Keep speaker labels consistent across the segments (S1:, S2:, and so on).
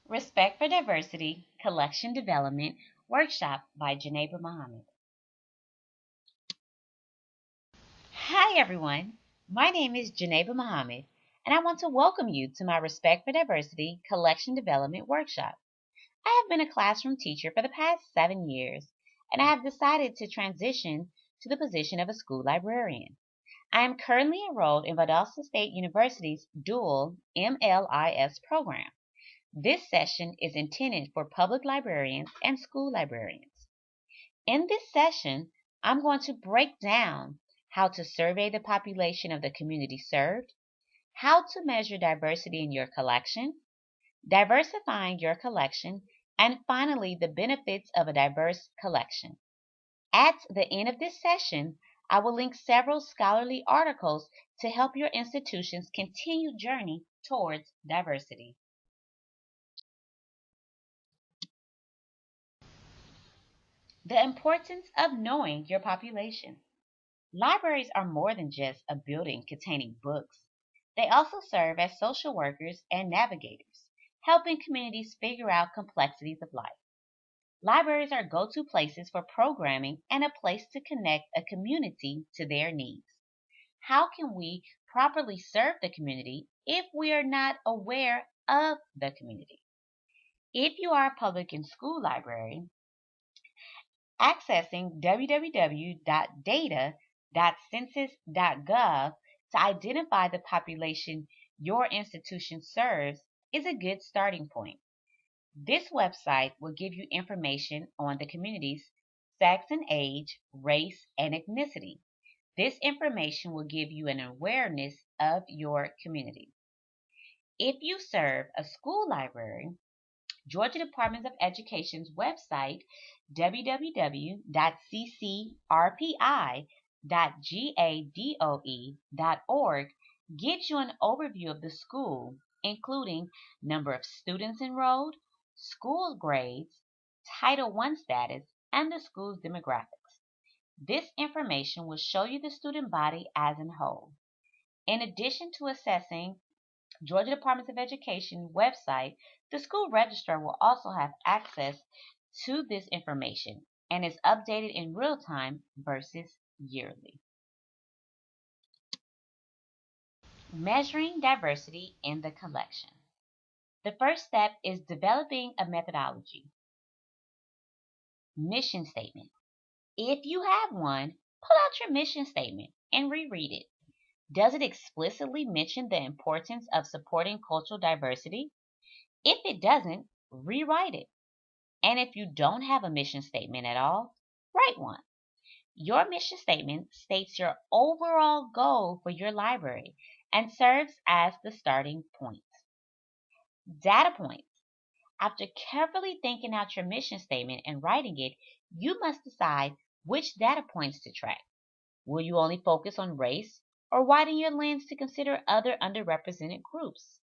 S1: Respect for Diversity Collection Development Workshop by Janeba Muhammad. Hi everyone, my name is Janeba Muhammad and I want to welcome you to my Respect for Diversity Collection Development Workshop. I have been a classroom teacher for the past 7 years and I have decided to transition to the position of a school librarian. I am currently enrolled in Valdosta State University's dual MLIS program. This session is intended for public librarians and school librarians. In this session, I'm going to break down how to survey the population of the community served, how to measure diversity in your collection, diversifying your collection, and finally, the benefits of a diverse collection. At the end of this session, I will link several scholarly articles to help your institution's continued journey towards diversity. The importance of knowing your population. Libraries are more than just a building containing books. They also serve as social workers and navigators, helping communities figure out complexities of life. Libraries are go-to places for programming and a place to connect a community to their needs. How can we properly serve the community if we are not aware of the community? If you are a public and school library, accessing www.data.census.gov to identify the population your institution serves is a good starting point. This website will give you information on the community's sex and age, race, and ethnicity. This information will give you an awareness of your community. If you serve a school library, Georgia Department of Education's website, www.ccrpi.gadoe.org, gives you an overview of the school, including number of students enrolled, school grades, Title I status, and the school's demographics. This information will show you the student body as a whole. In addition to assessing Georgia Department of Education website, the school registrar will also have access to this information and is updated in real time versus yearly. Measuring diversity in the collection. The first step is developing a methodology. Mission statement. If you have one, pull out your mission statement and reread it. Does it explicitly mention the importance of supporting cultural diversity? If it doesn't, rewrite it. And if you don't have a mission statement at all, write one. Your mission statement states your overall goal for your library and serves as the starting point. Data points. After carefully thinking out your mission statement and writing it, you must decide which data points to track. Will you only focus on race or widen your lens to consider other underrepresented groups?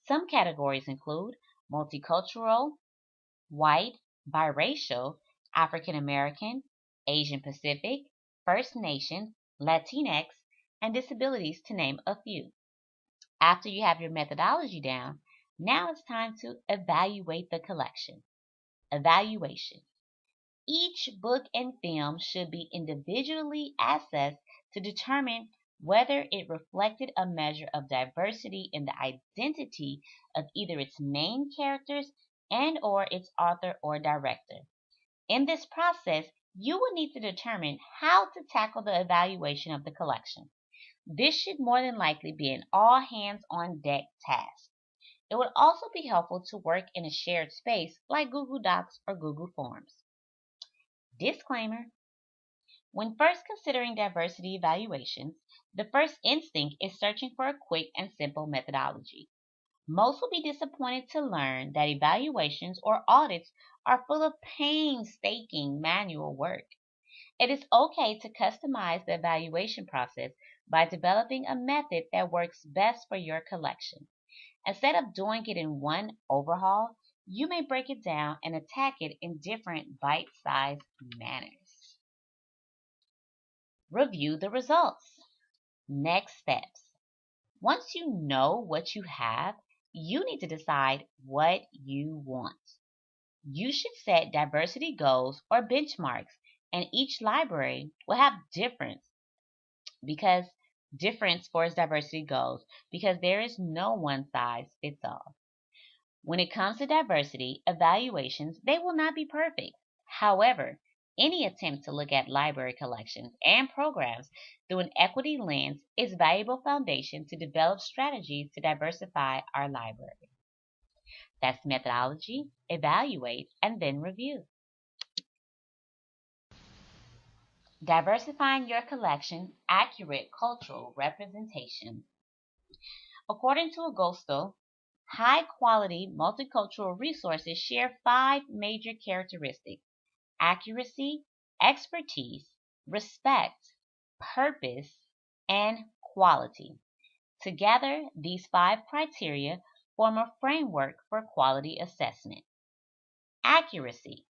S1: Some categories include multicultural, white, biracial, African American, Asian Pacific, First Nation, Latinx, and disabilities, to name a few. After you have your methodology down, now it's time to evaluate the collection. Evaluation. Each book and film should be individually assessed to determine whether it reflected a measure of diversity in the identity of either its main characters and or its author or director. In this process, you will need to determine how to tackle the evaluation of the collection. This should more than likely be an all hands on deck task. It would also be helpful to work in a shared space like Google Docs or Google Forms. Disclaimer. When first considering diversity evaluations, the first instinct is searching for a quick and simple methodology. Most will be disappointed to learn that evaluations or audits are full of painstaking manual work. It is okay to customize the evaluation process by developing a method that works best for your collection. Instead of doing it in one overhaul, you may break it down and attack it in different bite-sized manners. Review the results. Next steps. Once you know what you have, You need to decide what you want. You should set diversity goals or benchmarks, and each library will have because difference for its diversity goals because there is no one size fits all. When it comes to diversity evaluations, they will not be perfect. However, any attempt to look at library collections and programs through an equity lens is a valuable foundation to develop strategies to diversify our library. That's methodology, evaluate, and then review. Diversifying your collection, accurate cultural representation. According to Agosto, high quality multicultural resources share five major characteristics: accuracy, expertise, respect, purpose, and quality. Together, these five criteria form a framework for quality assessment. Accuracy.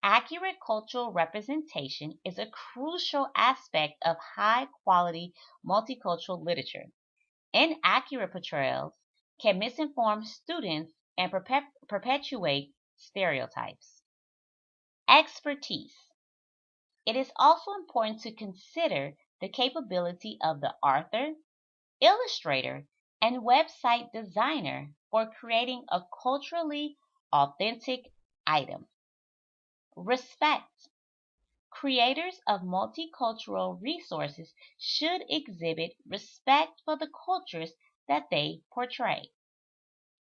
S1: Accurate cultural representation is a crucial aspect of high quality multicultural literature. Inaccurate portrayals can misinform students and perpetuate stereotypes. Expertise. It is also important to consider the capability of the author, illustrator, and website designer for creating a culturally authentic item. Respect. Creators of multicultural resources should exhibit respect for the cultures that they portray.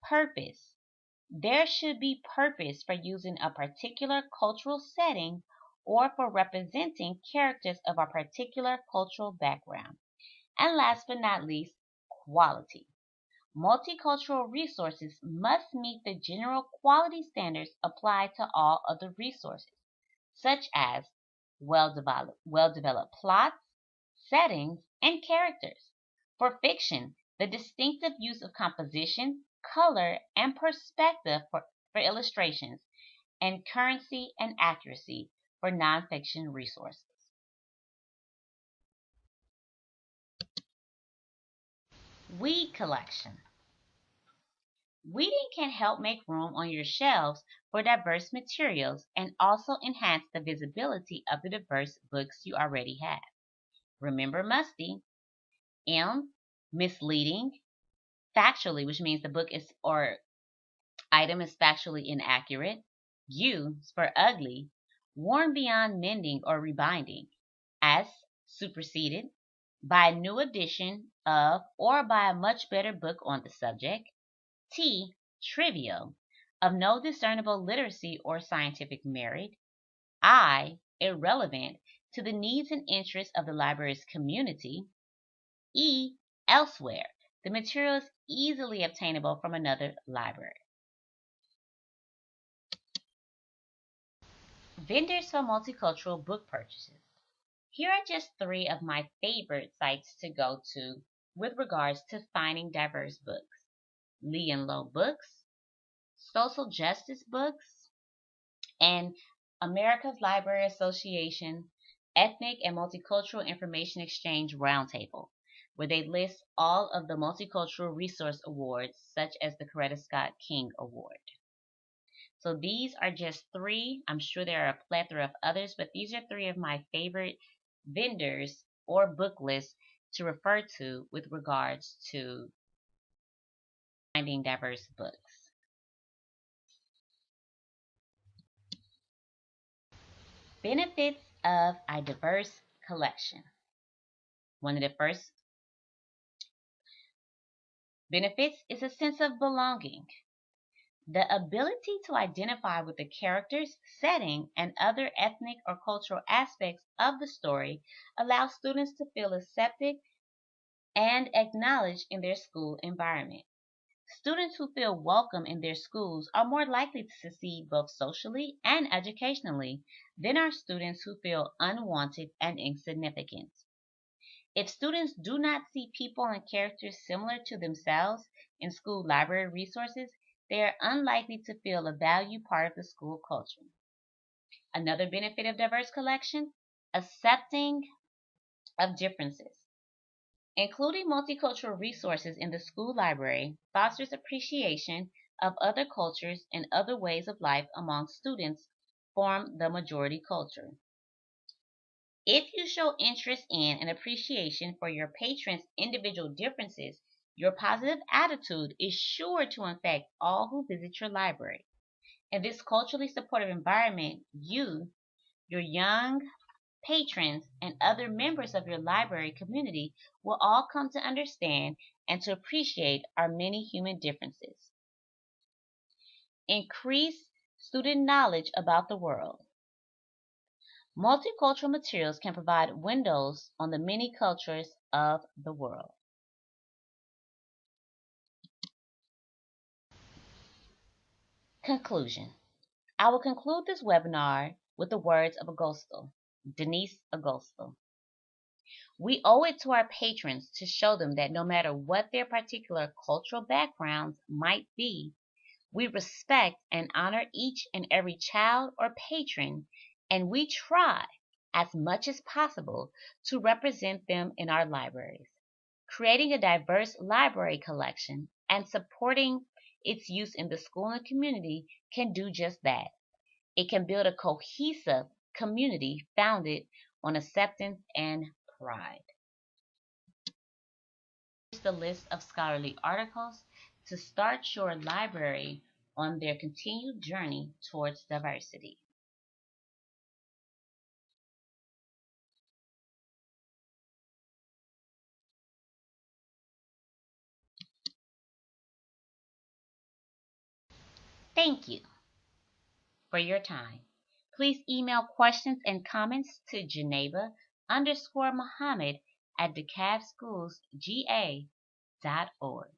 S1: Purpose. There should be purpose for using a particular cultural setting or for representing characters of a particular cultural background. And last but not least, quality. Multicultural resources must meet the general quality standards applied to all other resources, such as well developed plots, settings, and characters. For fiction, the distinctive use of composition, color, and perspective for illustrations, and currency and accuracy for nonfiction resources. Weed collection. Weeding can help make room on your shelves for diverse materials and also enhance the visibility of the diverse books you already have. Remember musty. M, misleading. Factually, which means the book is or item is factually inaccurate. U is for ugly, worn beyond mending or rebinding. S, superseded by a new edition of or by a much better book on the subject. T, trivial, of no discernible literacy or scientific merit. I, irrelevant to the needs and interests of the library's community. E, elsewhere, the material is easily obtainable from another library. Vendors for multicultural book purchases. Here are just three of my favorite sites to go to with regards to finding diverse books: Lee and Low Books, Social Justice Books, and America's Library Association Ethnic and Multicultural Information Exchange Roundtable, where they list all of the Multicultural Resource Awards, such as the Coretta Scott King Award. So these are just three. I'm sure there are a plethora of others, but these are three of my favorite vendors or book lists to refer to with regards to finding diverse books. Benefits of a diverse collection. One of the first benefits is a sense of belonging. The ability to identify with the characters, setting, and other ethnic or cultural aspects of the story allows students to feel accepted and acknowledged in their school environment. Students who feel welcome in their schools are more likely to succeed both socially and educationally than are students who feel unwanted and insignificant. If students do not see people and characters similar to themselves in school library resources, they are unlikely to feel a valued part of the school culture. Another benefit of diverse collection, accepting of differences. Including multicultural resources in the school library fosters appreciation of other cultures and other ways of life among students form the majority culture. If you show interest in and appreciation for your patrons' individual differences, your positive attitude is sure to infect all who visit your library. In this culturally supportive environment, you, your young patrons, and other members of your library community will all come to understand and to appreciate our many human differences. Increase student knowledge about the world. Multicultural materials can provide windows on the many cultures of the world. Conclusion. I will conclude this webinar with the words of Denise Agosto. We owe it to our patrons to show them that no matter what their particular cultural backgrounds might be, we respect and honor each and every child or patron, and we try as much as possible to represent them in our libraries. Creating a diverse library collection and supporting its use in the school and community can do just that. It can build a cohesive community founded on acceptance and pride. Here's the list of scholarly articles to start your library on their continued journey towards diversity. Thank you for your time. Please email questions and comments to Janeba_Muhammad at decafschools.ga.org.